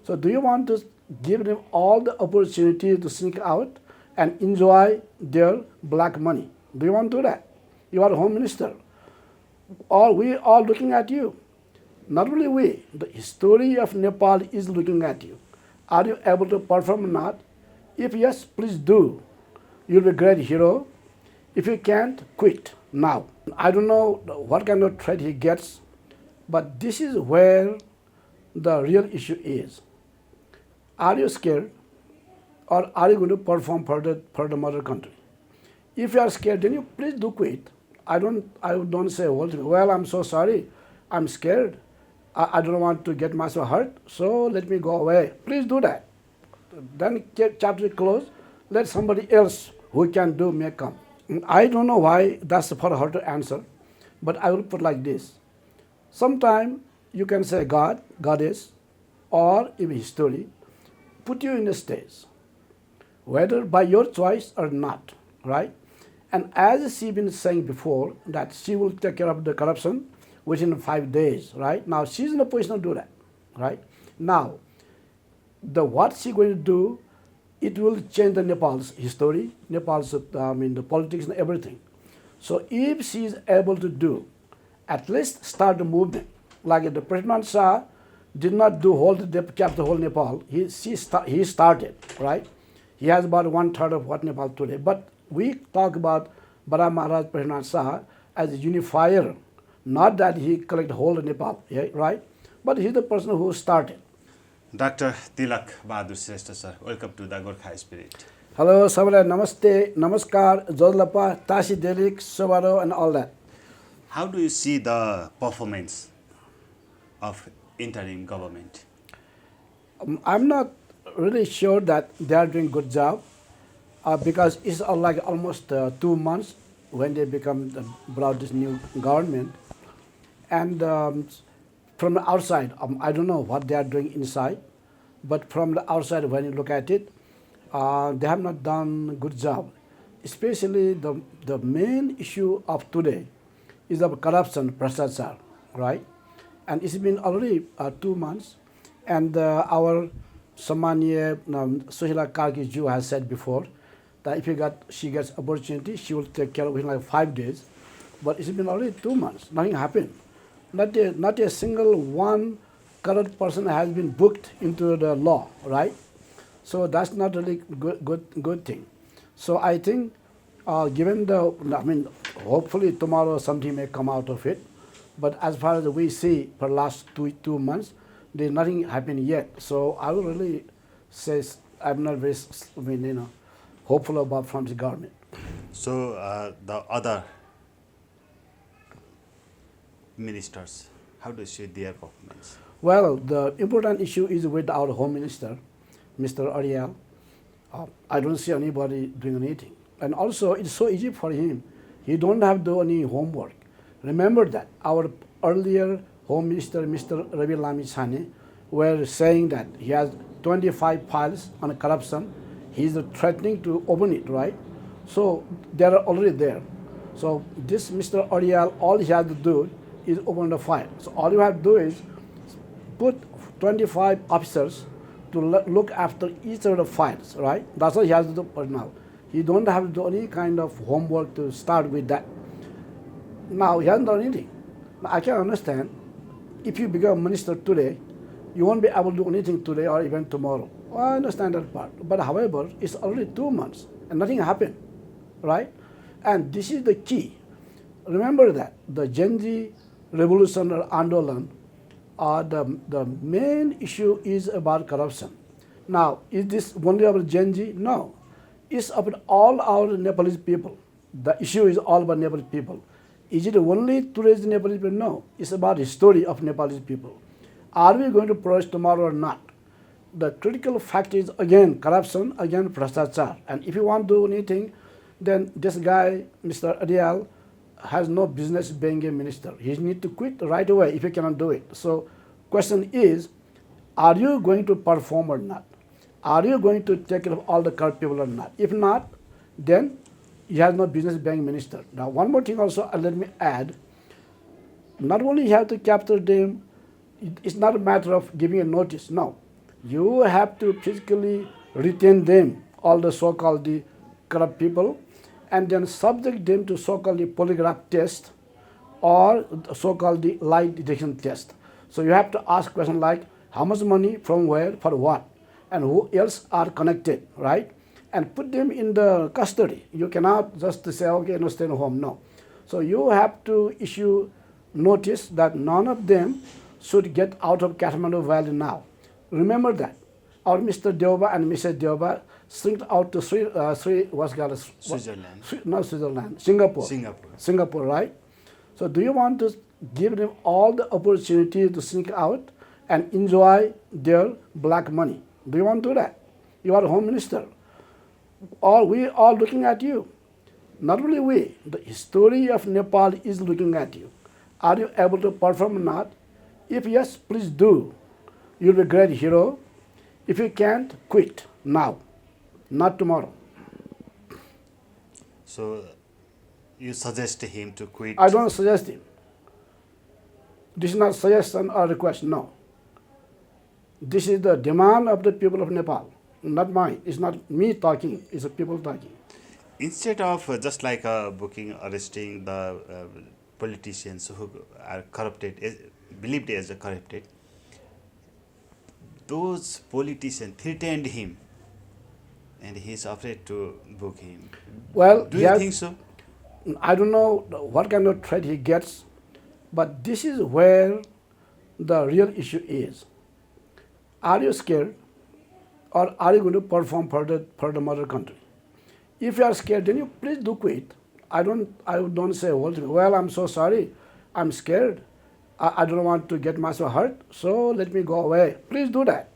So do you want to give them all the opportunity to sneak out and enjoy their black money? Do you want to do that? You are Home Minister. We all looking at you. Not only we, the history of Nepal is looking at you. Are you able to perform or not? If yes, please do. You'll be a great hero. If you can't, quit now. I don't know what kind of threat he gets, but this is where the real issue is. Are you scared, or are you going to perform for the mother country? If you are scared, then you please do quit. I don't say, well, I'm so sorry, I'm scared. I don't want to get myself hurt, so let me go away. Please do that. Then chapter closed. Let somebody else who can do may come. I don't know why that's for her to answer, but I will put like this. Sometime you can say God, Goddess, or even history, put you in a stage, whether by your choice or not, right? And as she been saying before, that she will take care of the corruption within 5 days, right? Now she's in a position to do that, right? Now, what she's going to do, it will change the Nepal's history, Nepal's, the politics and everything. So if she is able to do, at least start the movement, like the President Shah did not do kept the whole Nepal. He started, right? He has about 1/3 of what Nepal today. But we talk about Bara Maharaj President Shah as a unifier, not that he collect whole Nepal, right? But he's the person who started. Dr. Tilak Bahadur Shrestha, sir, welcome to the Gorkha Spirit. Hello, Sabala, Namaste, Namaskar, Jodlapa, Tashi Delik, Sobaro, and all that. How do you see the performance of interim government? I'm not really sure that they are doing good job because it's like almost 2 months when they brought this new government. And from the outside, I don't know what they are doing inside, but from the outside, when you look at it, they have not done a good job. Especially the main issue of today is of corruption, Bhrashtachar, right? And it's been already 2 months, and our Samanya Sushila Kargi has said before that if she gets opportunity, she will take care of it in like 5 days. But it's been already 2 months, nothing happened. Not a single one corrupt person has been booked into the law, right? So that's not really good thing. So I think given hopefully tomorrow something may come out of it. But as far as we see for last two months, there's nothing happened yet. So I will really say I'm not very hopeful about from the government. So the other ministers, how do you see their performance? Well, the important issue is with our Home Minister, Mr. Ariel. I don't see anybody doing anything. And also, it's so easy for him. He don't have to do any homework. Remember that our earlier Home Minister, Mr. Ravi Lami Chhane, were saying that he has 25 files on corruption. He's threatening to open it, right? So they are already there. So this Mr. Ariel, all he has to do is open the file. So all you have to do is put 25 officers to look after each of the files, right? That's what he has to do for now. He don't have to do any kind of homework to start with that. Now he hasn't done anything. Now, I can understand if you become minister today, you won't be able to do anything today or even tomorrow. Well, I understand that part. But however, it's already 2 months and nothing happened, right? And this is the key. Remember that the Gen Z revolution or Andolan, the main issue is about corruption. Now, is this only about Gen Z? No. It's about all our Nepalese people. The issue is all about Nepalese people. Is it only today's Nepalese people? No. It's about the history of Nepalese people. Are we going to progress tomorrow or not? The critical fact is, again, corruption, again, Bhrashtachar. And if you want to do anything, then this guy, Mr. Adial, has no business being a minister. He needs to quit right away if he cannot do it. So question is, are you going to perform or not? Are you going to take care of all the corrupt people or not? If not, then he has no business being minister. Now, one more thing also, let me add. Not only you have to capture them, it's not a matter of giving a notice. No. You have to physically retain them, all the so-called the corrupt people, and then subject them to so-called the polygraph test or so-called the lie detection test. So you have to ask questions like how much money, from where, for what, and who else are connected, right? And put them in the custody. You cannot just say, okay, no, stay home. No. So you have to issue notice that none of them should get out of Kathmandu Valley now. Remember that. Our Mr. Deoba and Mrs. Deoba slinked out to Switzerland. Not Switzerland, Singapore. Singapore, right? So do you want to give them all the opportunity to sneak out and enjoy their black money? Do you want to do that? You are Home Minister. We are looking at you. Not only we, the history of Nepal is looking at you. Are you able to perform or not? If yes, please do. You'll be a great hero. If you can't, quit now, not tomorrow. So you suggest him to quit? I don't suggest him. This is not suggestion or request, no. This is the demand of the people of Nepal, not mine. It's not me talking, it's the people talking. Instead of just like booking, arresting the politicians who are corrupted, believed as corrupted, those politicians threatened him and he is afraid to book him. Well, do you think so? I don't know what kind of threat he gets, but this is where the real issue is. Are you scared, or are you going to perform for the mother country? If you are scared, then you please do quit. I don't say, well, I'm so sorry, I'm scared. I don't want to get myself hurt, so let me go away. Please do that.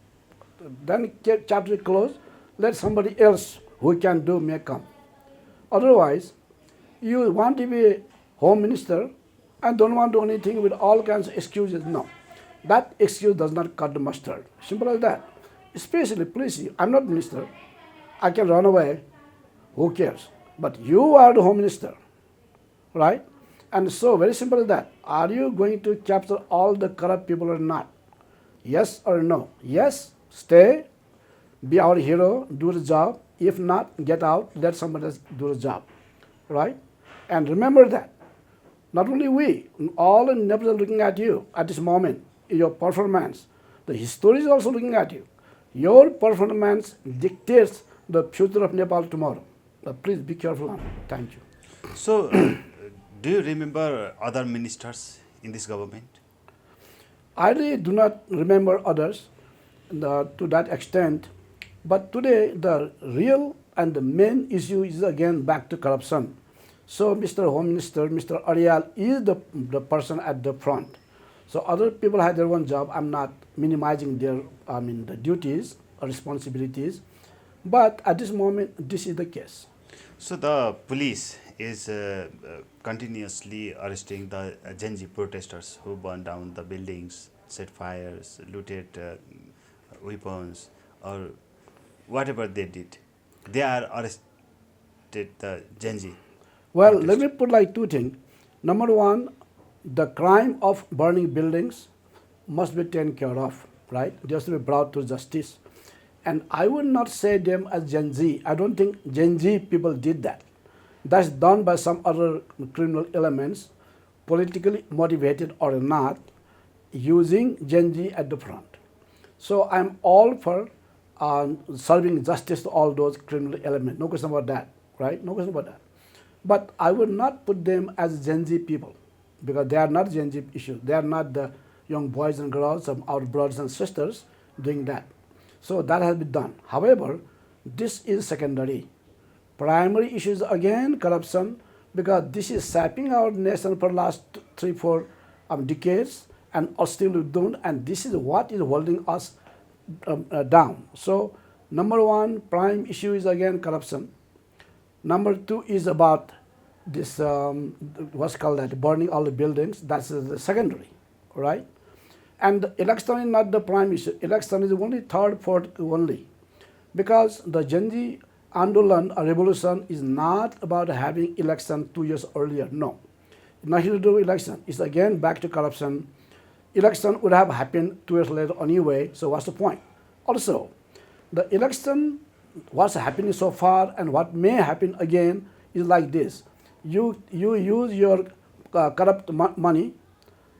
Then chapter closed. Let somebody else who can do may come. Otherwise, you want to be Home Minister and don't want to do anything with all kinds of excuses. No. That excuse does not cut the mustard. Simple as that. Especially, please, I'm not minister. I can run away. Who cares? But you are the Home Minister, right? And so, very simple as that. Are you going to capture all the corrupt people or not? Yes or no? Yes, stay, be our hero, do the job. If not, get out, let somebody else do the job, right? And remember that. Not only we, all in Nepal are looking at you at this moment, your performance. The history is also looking at you. Your performance dictates the future of Nepal tomorrow. Please be careful on it. Thank you. So, do you remember other ministers in this government? I really do not remember others to that extent, but today the real and the main issue is again back to corruption. So Mr. Home Minister, Mr. Aryal is the person at the front. So other people have their own job. I'm not minimizing their, the duties or responsibilities, but at this moment, this is the case. So the police is continuously arresting the Gen Z protesters who burned down the buildings, set fires, looted weapons, or whatever they did. They are arrested, the Gen Z. Well, let me put like two things. Number one, the crime of burning buildings must be taken care of, right? They have to be brought to justice. And I would not say them as Gen Z. I don't think Gen Z people did that. That's done by some other criminal elements, politically motivated or not, using Gen Z at the front. So I'm all for serving justice to all those criminal elements. No question about that, right? No question about that. But I would not put them as Gen Z people, because they are not Gen Z issues. They are not the young boys and girls, our brothers and sisters doing that. So that has been done. However, this is secondary. Primary issues again corruption, because this is sapping our nation for the last 3-4 decades and still we don't, and this is what is holding us down. So number one, prime issue is again corruption. Number two is about this, what's called that, burning all the buildings. That's the secondary, right? And the election is not the prime issue. Election is only third, fourth only. Because the Gen Z Andolan or revolution is not about having election 2 years earlier. No. Nothing to do with election. It's again back to corruption. Election would have happened 2 years later anyway, so what's the point? Also, the election, what's happening so far and what may happen again is like this. You use your corrupt money,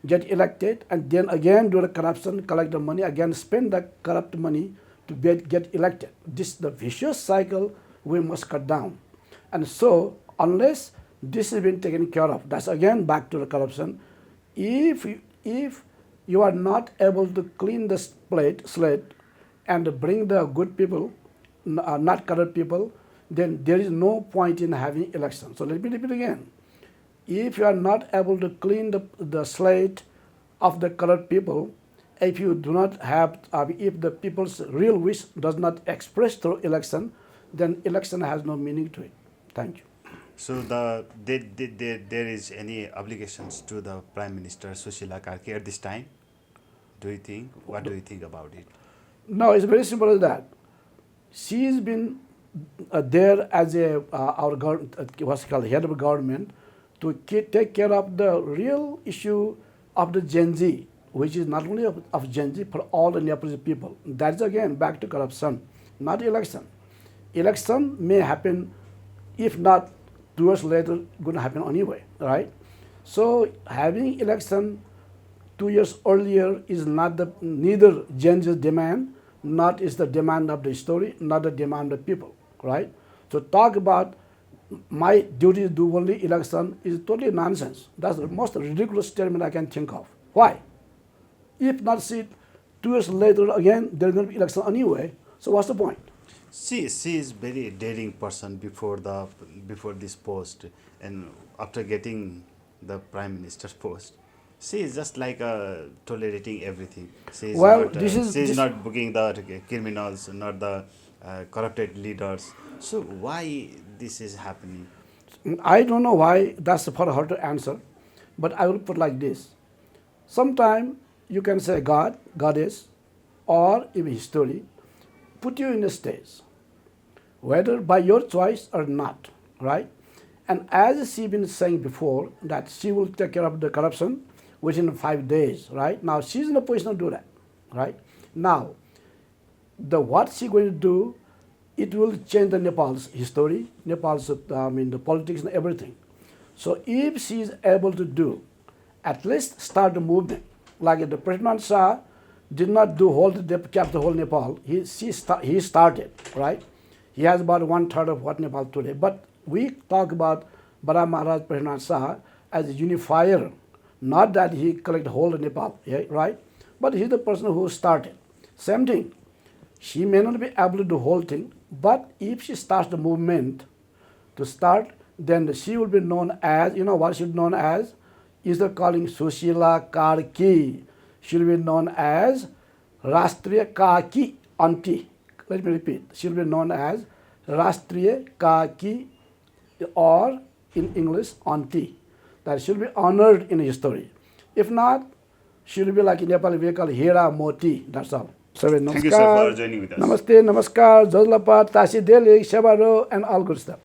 get elected, and then again do the corruption, collect the money, again spend the corrupt money to get elected. This is the vicious cycle we must cut down. And so, unless this has been taken care of, that's again back to the corruption. If you are not able to clean the slate and bring the good people, not corrupt people, then there is no point in having elections. So let me repeat again. If you are not able to clean the slate of the corrupt people, if you do not have, if the people's real wish does not express through election, then election has no meaning to it. Thank you. So there is any obligations to the Prime Minister Sushila Karki at this time? Do you think? What do you think about it? No, it's very simple as that. She's been there as what's called head of government to take care of the real issue of the Gen Z, which is not only of Gen Z, for all the Nepalese people. That's again back to corruption, not election. Election may happen, if not 2 years later, going to happen anyway, right? So having election 2 years earlier is neither Gen Z's demand, not is the demand of the story, not the demand of people, right? So talk about my duty to do only election is totally nonsense. That's the most ridiculous statement I can think of. Why? If not see 2 years later again, there's going to be election anyway. So what's the point? She is very daring person before this post, and after getting the Prime Minister's post, she is just like tolerating everything. She is not booking the criminals, not the corrupted leaders. So why this is happening? I don't know why that's for her to answer, but I will put like this. Sometime you can say God, Goddess, or even history, put you in a stage, whether by your choice or not, right? And as she been saying before, that she will take care of the corruption within 5 days, right? Now she's in a position to do that, right? Now, what she going to do, it will change the Nepal's history, Nepal's, the politics and everything. So if she is able to do, at least start the movement, like the President Shah did not cap the whole Nepal. He started, right? He has about 1/3 of what Nepal today. But we talk about Bara Maharaj President Shah as a unifier, not that he collected whole Nepal, right? But he's the person who started. Same thing. She may not be able to do the whole thing, but if she starts the movement to start, then she will be known as, you know what she will be known as? Instead of calling Sushila Karki, she will be known as Rastriya Kaki Auntie. Let me repeat. She will be known as Rastriya Kaki, or in English, Auntie. That she will be honored in history. If not, she will be like in Nepali we call Hira Moti. That's all. So, thank you, sir, for joining with us. Namaste, namaskar, Jodlapa, Tasi Deli, Shabaro, and all good stuff.